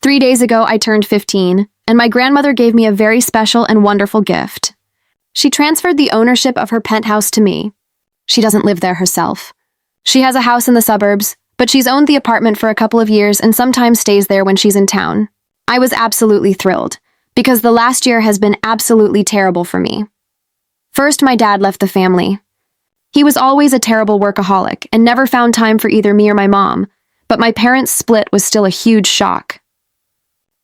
3 days ago, I turned 15, and my grandmother gave me a very special and wonderful gift. She transferred the ownership of her penthouse to me. She doesn't live there herself. She has a house in the suburbs, but she's owned the apartment for a couple of years and sometimes stays there when she's in town. I was absolutely thrilled, because the last year has been absolutely terrible for me. First, my dad left the family. He was always a terrible workaholic and never found time for either me or my mom, but my parents' split was still a huge shock.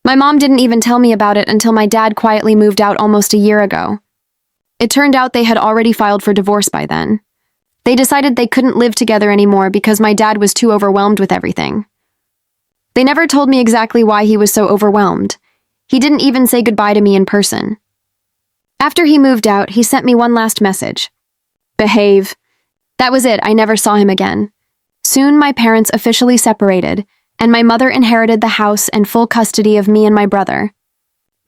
My mom didn't even tell me about it until my dad quietly moved out almost a year ago. It turned out they had already filed for divorce by then. They decided they couldn't live together anymore because my dad was too overwhelmed with everything. They never told me exactly why he was so overwhelmed. He didn't even say goodbye to me in person. After he moved out, he sent me one last message. Behave. That was it. I never saw him again. Soon my parents officially separated, and my mother inherited the house and full custody of me and my brother.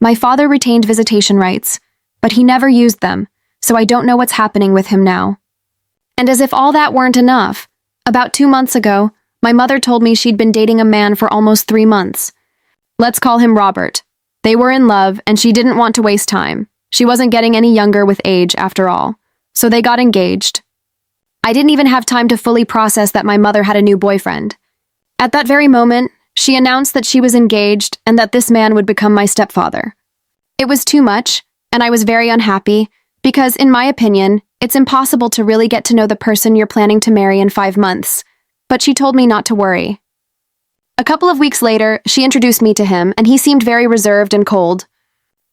My father retained visitation rights, but he never used them, so I don't know what's happening with him now. And as if all that weren't enough, about 2 months ago, my mother told me she'd been dating a man for almost 3 months. Let's call him Robert. They were in love, and she didn't want to waste time. She wasn't getting any younger with age, after all, so they got engaged. I didn't even have time to fully process that my mother had a new boyfriend. At that very moment, she announced that she was engaged and that this man would become my stepfather. It was too much, and I was very unhappy, because, in my opinion, it's impossible to really get to know the person you're planning to marry in 5 months, but she told me not to worry. A couple of weeks later, she introduced me to him, and he seemed very reserved and cold.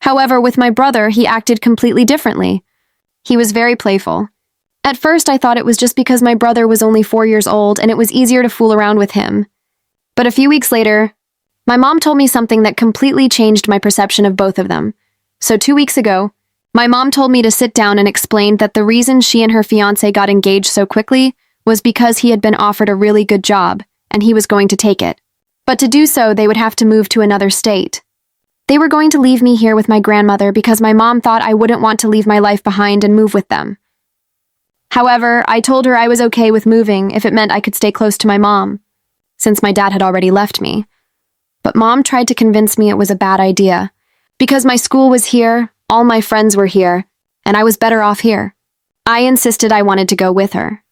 However, with my brother, he acted completely differently. He was very playful. At first, I thought it was just because my brother was only 4 years old and it was easier to fool around with him. But a few weeks later, my mom told me something that completely changed my perception of both of them. So 2 weeks ago, my mom told me to sit down and explained that the reason she and her fiancé got engaged so quickly was because he had been offered a really good job, and he was going to take it. But to do so, they would have to move to another state. They were going to leave me here with my grandmother because my mom thought I wouldn't want to leave my life behind and move with them. However, I told her I was okay with moving if it meant I could stay close to my mom, since my dad had already left me. But Mom tried to convince me it was a bad idea, because my school was here, all my friends were here, and I was better off here. I insisted I wanted to go with her.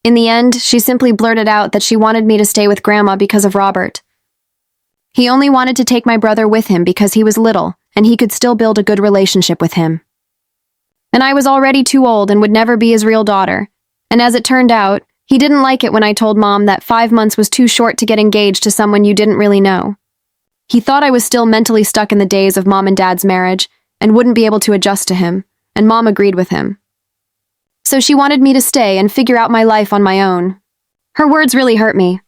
In the end, she simply blurted out that she wanted me to stay with Grandma because of Robert. He only wanted to take my brother with him because he was little, and he could still build a good relationship with him. And I was already too old and would never be his real daughter, and as it turned out, he didn't like it when I told Mom that 5 months was too short to get engaged to someone you didn't really know. He thought I was still mentally stuck in the days of Mom and Dad's marriage and wouldn't be able to adjust to him, and Mom agreed with him. So she wanted me to stay and figure out my life on my own. Her words really hurt me.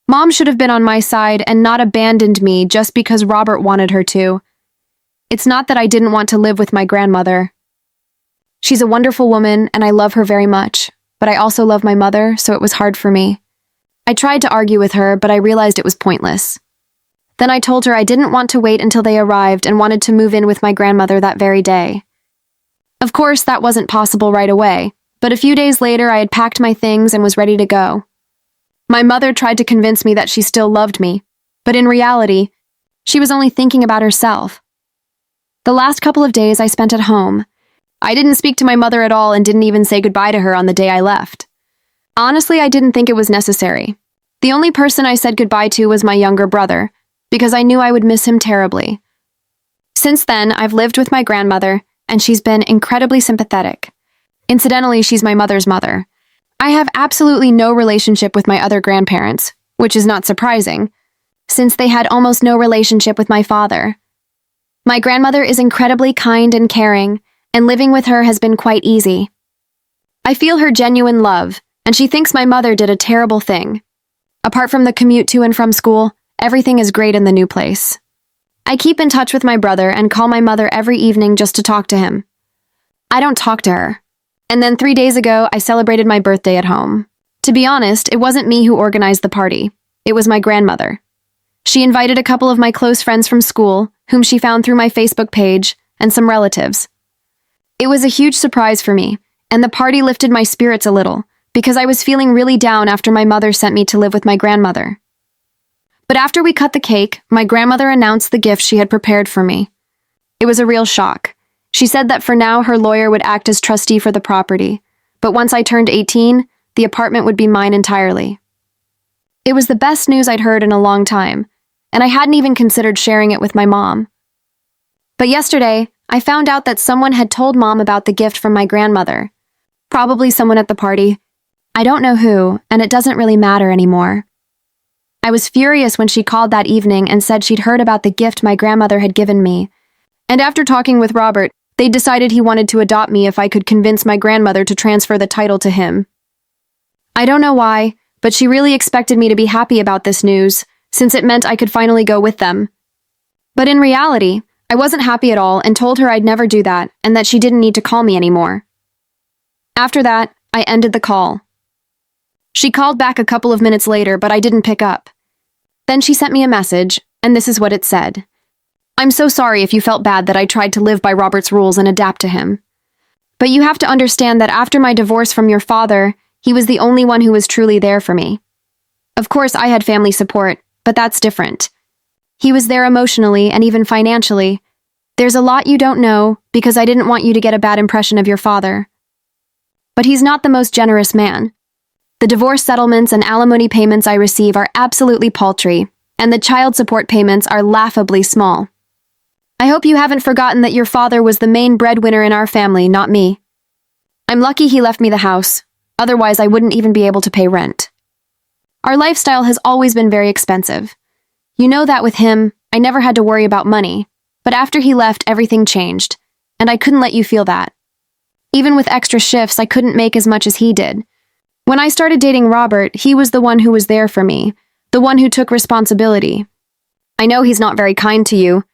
Mom should have been on my side and not abandoned me just because Robert wanted her to. It's not that I didn't want to live with my grandmother. She's a wonderful woman and I love her very much, but I also love my mother, so it was hard for me. I tried to argue with her, but I realized it was pointless. Then I told her I didn't want to wait until they arrived and wanted to move in with my grandmother that very day. Of course, that wasn't possible right away, but a few days later I had packed my things and was ready to go. My mother tried to convince me that she still loved me, but in reality, she was only thinking about herself. The last couple of days I spent at home. I didn't speak to my mother at all and didn't even say goodbye to her on the day I left. Honestly, I didn't think it was necessary. The only person I said goodbye to was my younger brother, because I knew I would miss him terribly. Since then, I've lived with my grandmother, and she's been incredibly sympathetic. Incidentally, she's my mother's mother. I have absolutely no relationship with my other grandparents, which is not surprising, since they had almost no relationship with my father. My grandmother is incredibly kind and caring, and living with her has been quite easy. I feel her genuine love, and she thinks my mother did a terrible thing. Apart from the commute to and from school, everything is great in the new place. I keep in touch with my brother and call my mother every evening just to talk to him. I don't talk to her. And then 3 days ago, I celebrated my birthday at home. To be honest, it wasn't me who organized the party. It was my grandmother. She invited a couple of my close friends from school, whom she found through my Facebook page, and some relatives. It was a huge surprise for me, and the party lifted my spirits a little, because I was feeling really down after my mother sent me to live with my grandmother. But But after we cut the cake, my grandmother announced the gift she had prepared for me. It was a real shock. She said that for now her lawyer would act as trustee for the property, but once I turned 18, the apartment would be mine entirely. It was the best news I'd heard in a long time, and I hadn't even considered sharing it with my mom. But yesterday, I found out that someone had told Mom about the gift from my grandmother. Probably someone at the party. I don't know who, and it doesn't really matter anymore. I was furious when she called that evening and said she'd heard about the gift my grandmother had given me. And after talking with Robert, they decided he wanted to adopt me if I could convince my grandmother to transfer the title to him. I don't know why, but she really expected me to be happy about this news, since it meant I could finally go with them. But in reality, I wasn't happy at all and told her I'd never do that and that she didn't need to call me anymore. After that, I ended the call. She called back a couple of minutes later, but I didn't pick up. Then she sent me a message, and this is what it said. I'm so sorry if you felt bad that I tried to live by Robert's rules and adapt to him. But you have to understand that after my divorce from your father, he was the only one who was truly there for me. Of course, I had family support, but that's different. He was there emotionally and even financially. There's a lot you don't know because I didn't want you to get a bad impression of your father. But he's not the most generous man. The divorce settlements and alimony payments I receive are absolutely paltry, and the child support payments are laughably small. I hope you haven't forgotten that your father was the main breadwinner in our family, not me. I'm lucky he left me the house, otherwise I wouldn't even be able to pay rent. Our lifestyle has always been very expensive. You know that with him, I never had to worry about money, but after he left, everything changed, and I couldn't let you feel that. Even with extra shifts, I couldn't make as much as he did. When I started dating Robert, he was the one who was there for me, the one who took responsibility. I know he's not very kind to you,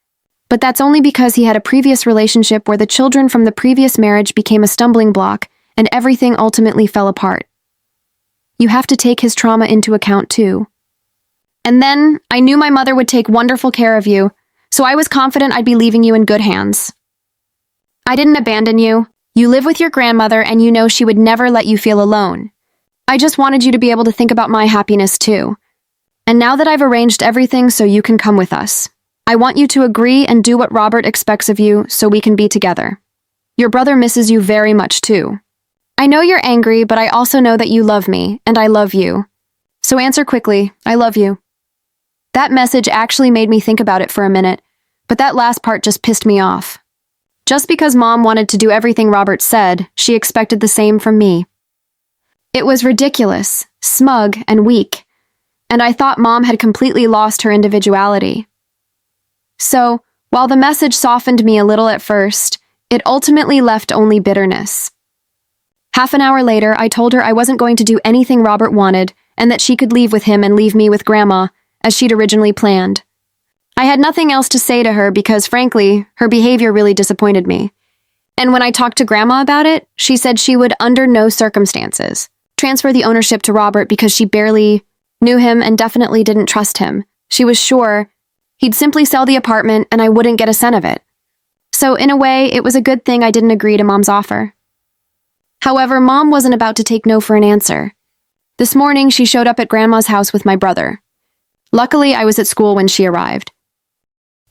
but that's only because he had a previous relationship where the children from the previous marriage became a stumbling block and everything ultimately fell apart. You have to take his trauma into account too. And then, I knew my mother would take wonderful care of you, so I was confident I'd be leaving you in good hands. I didn't abandon you. You live with your grandmother and you know she would never let you feel alone. I just wanted you to be able to think about my happiness too. And now that I've arranged everything so you can come with us, I want you to agree and do what Robert expects of you so we can be together. Your brother misses you very much too. I know you're angry, but I also know that you love me, and I love you. So answer quickly, I love you. That message actually made me think about it for a minute, but that last part just pissed me off. Just because Mom wanted to do everything Robert said, she expected the same from me. It was ridiculous, smug, and weak, and I thought Mom had completely lost her individuality. So, while the message softened me a little at first, it ultimately left only bitterness. Half an hour later, I told her I wasn't going to do anything Robert wanted and that she could leave with him and leave me with Grandma, as she'd originally planned. I had nothing else to say to her because, frankly, her behavior really disappointed me. And when I talked to Grandma about it, she said she would, under no circumstances, transfer the ownership to Robert because she barely knew him and definitely didn't trust him. She was sure he'd simply sell the apartment and I wouldn't get a cent of it. So, in a way, it was a good thing I didn't agree to Mom's offer. However, Mom wasn't about to take no for an answer. This morning, she showed up at Grandma's house with my brother. Luckily, I was at school when she arrived.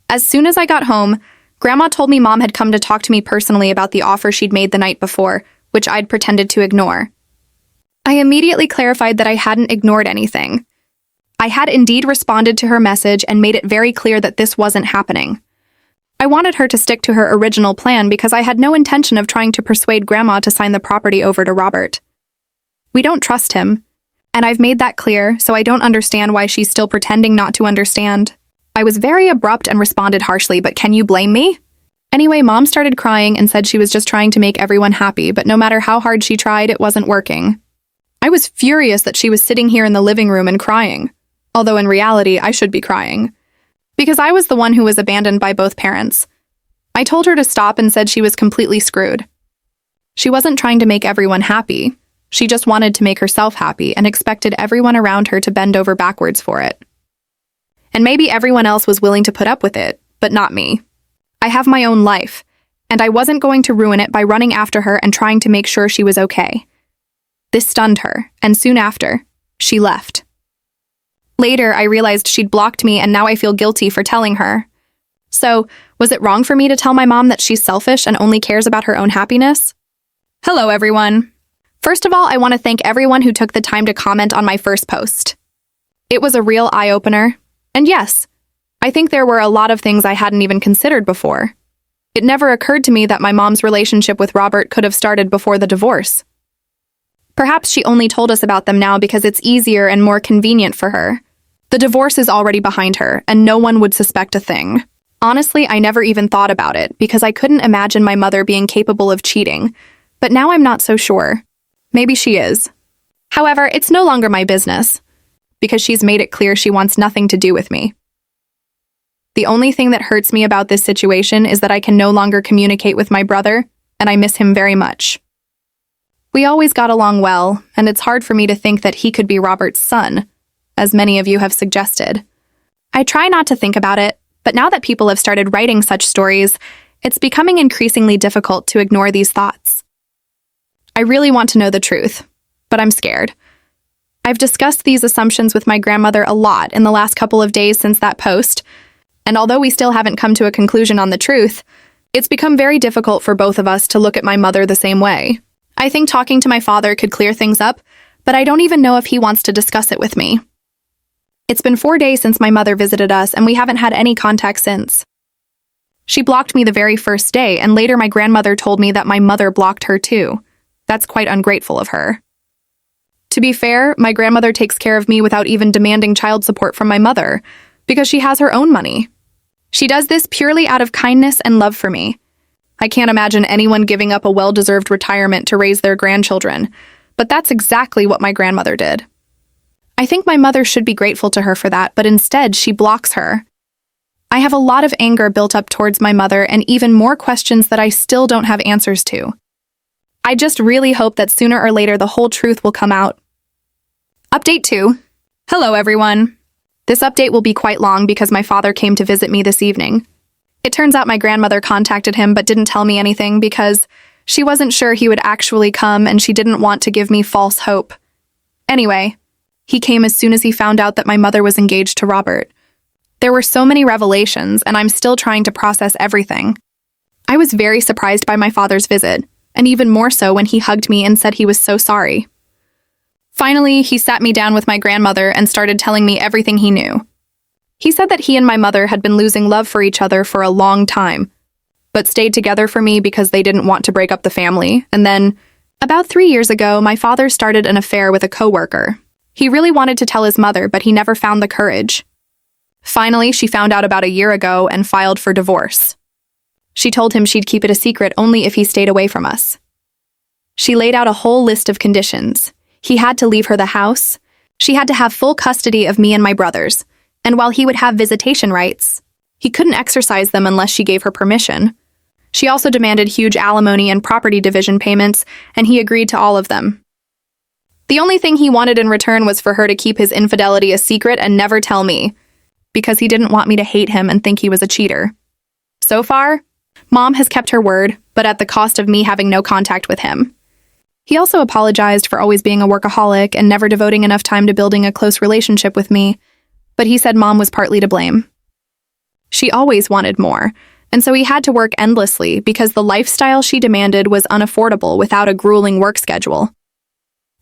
As soon as I got home, Grandma told me Mom had come to talk to me personally about the offer she'd made the night before, which I'd pretended to ignore. I immediately clarified that I hadn't ignored anything. I had indeed responded to her message and made it very clear that this wasn't happening. I wanted her to stick to her original plan because I had no intention of trying to persuade Grandma to sign the property over to Robert. We don't trust him, and I've made that clear, so I don't understand why she's still pretending not to understand. I was very abrupt and responded harshly, but can you blame me? Anyway, Mom started crying and said she was just trying to make everyone happy, but no matter how hard she tried, it wasn't working. I was furious that she was sitting here in the living room and crying, although in reality, I should be crying, because I was the one who was abandoned by both parents. I told her to stop and said she was completely screwed. She wasn't trying to make everyone happy. She just wanted to make herself happy and expected everyone around her to bend over backwards for it. And maybe everyone else was willing to put up with it, but not me. I have my own life, and I wasn't going to ruin it by running after her and trying to make sure she was okay. This stunned her, and soon after, she left. Later, I realized she'd blocked me and now I feel guilty for telling her. So, was it wrong for me to tell my mom that she's selfish and only cares about her own happiness? Hello, everyone. First of all, I want to thank everyone who took the time to comment on my first post. It was a real eye-opener. And yes, I think there were a lot of things I hadn't even considered before. It never occurred to me that my mom's relationship with Robert could have started before the divorce. Perhaps she only told us about them now because it's easier and more convenient for her. The divorce is already behind her, and no one would suspect a thing. Honestly, I never even thought about it because I couldn't imagine my mother being capable of cheating, but now I'm not so sure. Maybe she is. However, it's no longer my business, because she's made it clear she wants nothing to do with me. The only thing that hurts me about this situation is that I can no longer communicate with my brother, and I miss him very much. We always got along well, and it's hard for me to think that he could be Robert's son, as many of you have suggested. I try not to think about it, but now that people have started writing such stories, it's becoming increasingly difficult to ignore these thoughts. I really want to know the truth, but I'm scared. I've discussed these assumptions with my grandmother a lot in the last couple of days since that post, and although we still haven't come to a conclusion on the truth, it's become very difficult for both of us to look at my mother the same way. I think talking to my father could clear things up, but I don't even know if he wants to discuss it with me. It's been 4 days since my mother visited us, and we haven't had any contact since. She blocked me the very first day, and later my grandmother told me that my mother blocked her too. That's quite ungrateful of her. To be fair, my grandmother takes care of me without even demanding child support from my mother, because she has her own money. She does this purely out of kindness and love for me. I can't imagine anyone giving up a well-deserved retirement to raise their grandchildren, but that's exactly what my grandmother did. I think my mother should be grateful to her for that, but instead she blocks her. I have a lot of anger built up towards my mother and even more questions that I still don't have answers to. I just really hope that sooner or later the whole truth will come out. Update 2. Hello, everyone. This update will be quite long because my father came to visit me this evening. It turns out my grandmother contacted him but didn't tell me anything because she wasn't sure he would actually come and she didn't want to give me false hope. Anyway, he came as soon as he found out that my mother was engaged to Robert. There were so many revelations, and I'm still trying to process everything. I was very surprised by my father's visit, and even more so when he hugged me and said he was so sorry. Finally, he sat me down with my grandmother and started telling me everything he knew. He said that he and my mother had been losing love for each other for a long time, but stayed together for me because they didn't want to break up the family, and then, about 3 years ago, my father started an affair with a coworker. He really wanted to tell his mother, but he never found the courage. Finally, she found out about a year ago and filed for divorce. She told him she'd keep it a secret only if he stayed away from us. She laid out a whole list of conditions. He had to leave her the house. She had to have full custody of me and my brothers. And while he would have visitation rights, he couldn't exercise them unless she gave her permission. She also demanded huge alimony and property division payments, and he agreed to all of them. The only thing he wanted in return was for her to keep his infidelity a secret and never tell me, because he didn't want me to hate him and think he was a cheater. So far, Mom has kept her word, but at the cost of me having no contact with him. He also apologized for always being a workaholic and never devoting enough time to building a close relationship with me, but he said Mom was partly to blame. She always wanted more, and so he had to work endlessly because the lifestyle she demanded was unaffordable without a grueling work schedule.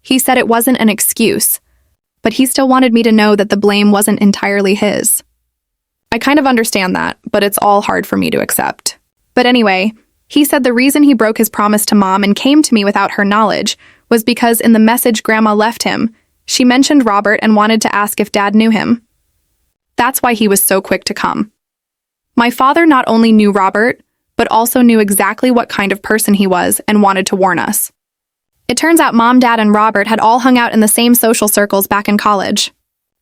He said it wasn't an excuse, but he still wanted me to know that the blame wasn't entirely his. I kind of understand that, but it's all hard for me to accept. But anyway, he said the reason he broke his promise to Mom and came to me without her knowledge was because in the message Grandma left him, she mentioned Robert and wanted to ask if Dad knew him. That's why he was so quick to come. My father not only knew Robert, but also knew exactly what kind of person he was and wanted to warn us. It turns out Mom, Dad, and Robert had all hung out in the same social circles back in college.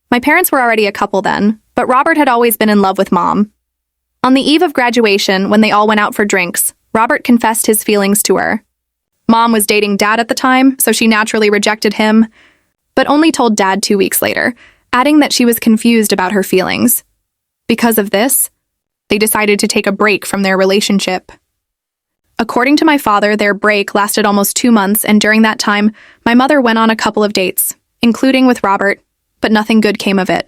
My parents were already a couple then, but Robert had always been in love with Mom. On the eve of graduation, when they all went out for drinks, Robert confessed his feelings to her. Mom was dating Dad at the time, so she naturally rejected him, but only told Dad 2 weeks later, adding that she was confused about her feelings. Because of this, they decided to take a break from their relationship. According to my father, their break lasted almost 2 months, and during that time, my mother went on a couple of dates, including with Robert, but nothing good came of it.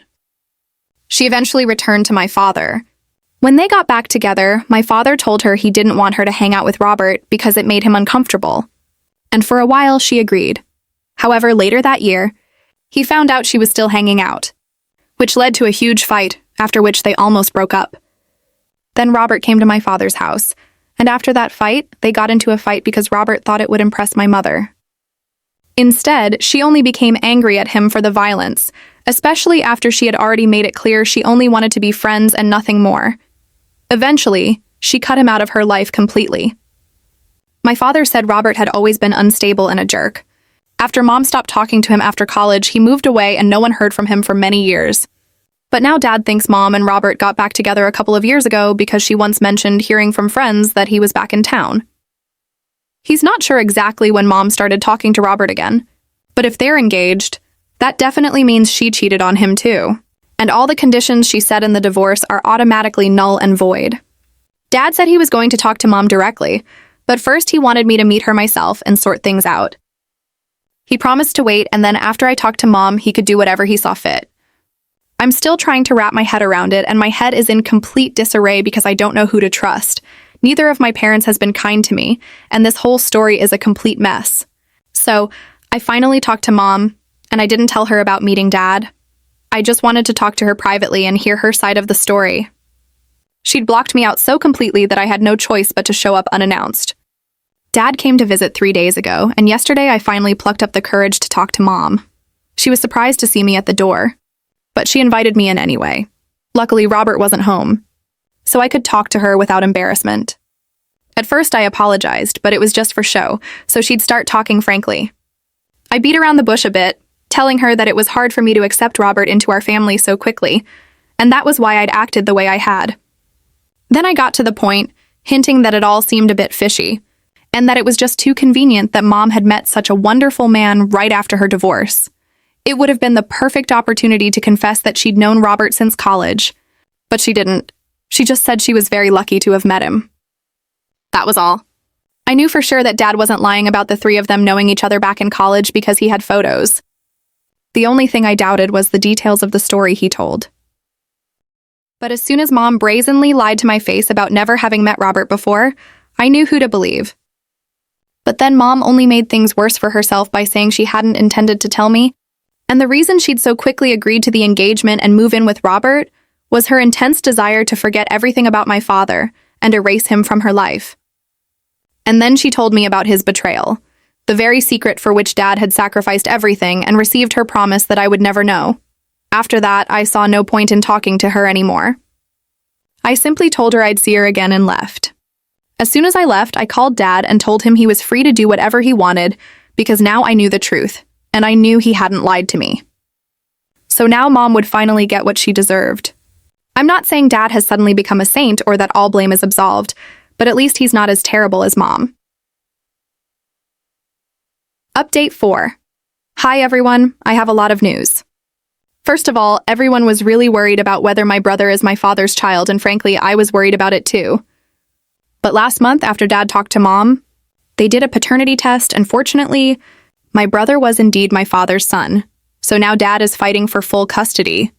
She eventually returned to my father. When they got back together, my father told her he didn't want her to hang out with Robert because it made him uncomfortable. And for a while, she agreed. However, later that year, he found out she was still hanging out, which led to a huge fight, after which they almost broke up. Then Robert came to my father's house, and after that fight, they got into a fight because Robert thought it would impress my mother. Instead, she only became angry at him for the violence, especially after she had already made it clear she only wanted to be friends and nothing more. Eventually, she cut him out of her life completely. My father said Robert had always been unstable and a jerk. After Mom stopped talking to him after college, he moved away and no one heard from him for many years. But now Dad thinks Mom and Robert got back together a couple of years ago because she once mentioned hearing from friends that he was back in town. He's not sure exactly when Mom started talking to Robert again, but if they're engaged, that definitely means she cheated on him too, and all the conditions she set in the divorce are automatically null and void. Dad said he was going to talk to Mom directly, but first he wanted me to meet her myself and sort things out. He promised to wait, and then after I talked to Mom, he could do whatever he saw fit. I'm still trying to wrap my head around it, and my head is in complete disarray because I don't know who to trust. Neither of my parents has been kind to me, and this whole story is a complete mess. So, I finally talked to Mom, and I didn't tell her about meeting Dad. I just wanted to talk to her privately and hear her side of the story. She'd blocked me out so completely that I had no choice but to show up unannounced. Dad came to visit 3 days ago, and yesterday I finally plucked up the courage to talk to Mom. She was surprised to see me at the door, but she invited me in anyway. Luckily, Robert wasn't home, so I could talk to her without embarrassment. At first, I apologized, but it was just for show, so she'd start talking frankly. I beat around the bush a bit, telling her that it was hard for me to accept Robert into our family so quickly, and that was why I'd acted the way I had. Then I got to the point, hinting that it all seemed a bit fishy, and that it was just too convenient that Mom had met such a wonderful man right after her divorce. It would have been the perfect opportunity to confess that she'd known Robert since college, but she didn't. She just said she was very lucky to have met him. That was all. I knew for sure that Dad wasn't lying about the three of them knowing each other back in college because he had photos. The only thing I doubted was the details of the story he told. But as soon as Mom brazenly lied to my face about never having met Robert before, I knew who to believe. But then Mom only made things worse for herself by saying she hadn't intended to tell me, and the reason she'd so quickly agreed to the engagement and move in with Robert was her intense desire to forget everything about my father and erase him from her life. And then she told me about his betrayal, the very secret for which Dad had sacrificed everything and received her promise that I would never know. After that, I saw no point in talking to her anymore. I simply told her I'd see her again and left. As soon as I left, I called Dad and told him he was free to do whatever he wanted because now I knew the truth, and I knew he hadn't lied to me. So now Mom would finally get what she deserved. I'm not saying Dad has suddenly become a saint or that all blame is absolved, but at least he's not as terrible as Mom. Update 4. Hi everyone, I have a lot of news. First of all, everyone was really worried about whether my brother is my father's child, and frankly, I was worried about it too. But last month, after Dad talked to Mom, they did a paternity test, and fortunately, my brother was indeed my father's son. So now Dad is fighting for full custody.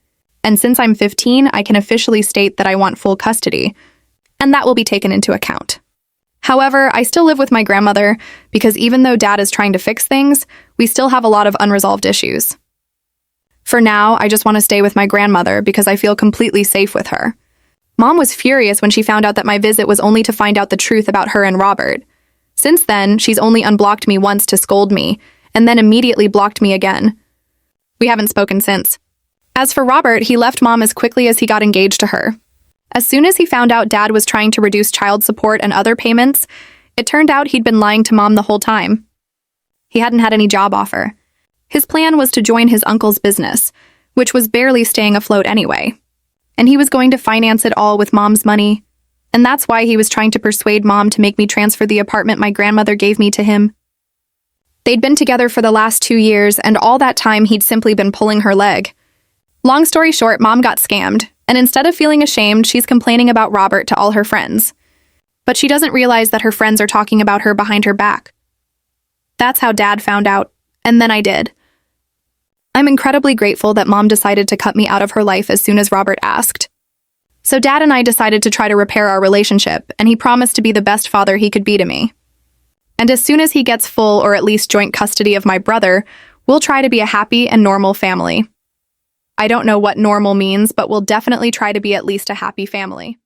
And since I'm 15, I can officially state that I want full custody, and that will be taken into account. However, I still live with my grandmother because even though Dad is trying to fix things, we still have a lot of unresolved issues. For now, I just want to stay with my grandmother because I feel completely safe with her. Mom was furious when she found out that my visit was only to find out the truth about her and Robert. Since then, she's only unblocked me once to scold me, and then immediately blocked me again. We haven't spoken since. As for Robert, he left Mom as quickly as he got engaged to her. As soon as he found out Dad was trying to reduce child support and other payments, it turned out he'd been lying to Mom the whole time. He hadn't had any job offer. His plan was to join his uncle's business, which was barely staying afloat anyway. And he was going to finance it all with Mom's money. And that's why he was trying to persuade Mom to make me transfer the apartment my grandmother gave me to him. They'd been together for the last 2 years, and all that time he'd simply been pulling her leg. Long story short, Mom got scammed, and instead of feeling ashamed, she's complaining about Robert to all her friends. But she doesn't realize that her friends are talking about her behind her back. That's how Dad found out, and then I did. I'm incredibly grateful that Mom decided to cut me out of her life as soon as Robert asked. So Dad and I decided to try to repair our relationship, and he promised to be the best father he could be to me. And as soon as he gets full or at least joint custody of my brother, we'll try to be a happy and normal family. I don't know what normal means, but we'll definitely try to be at least a happy family.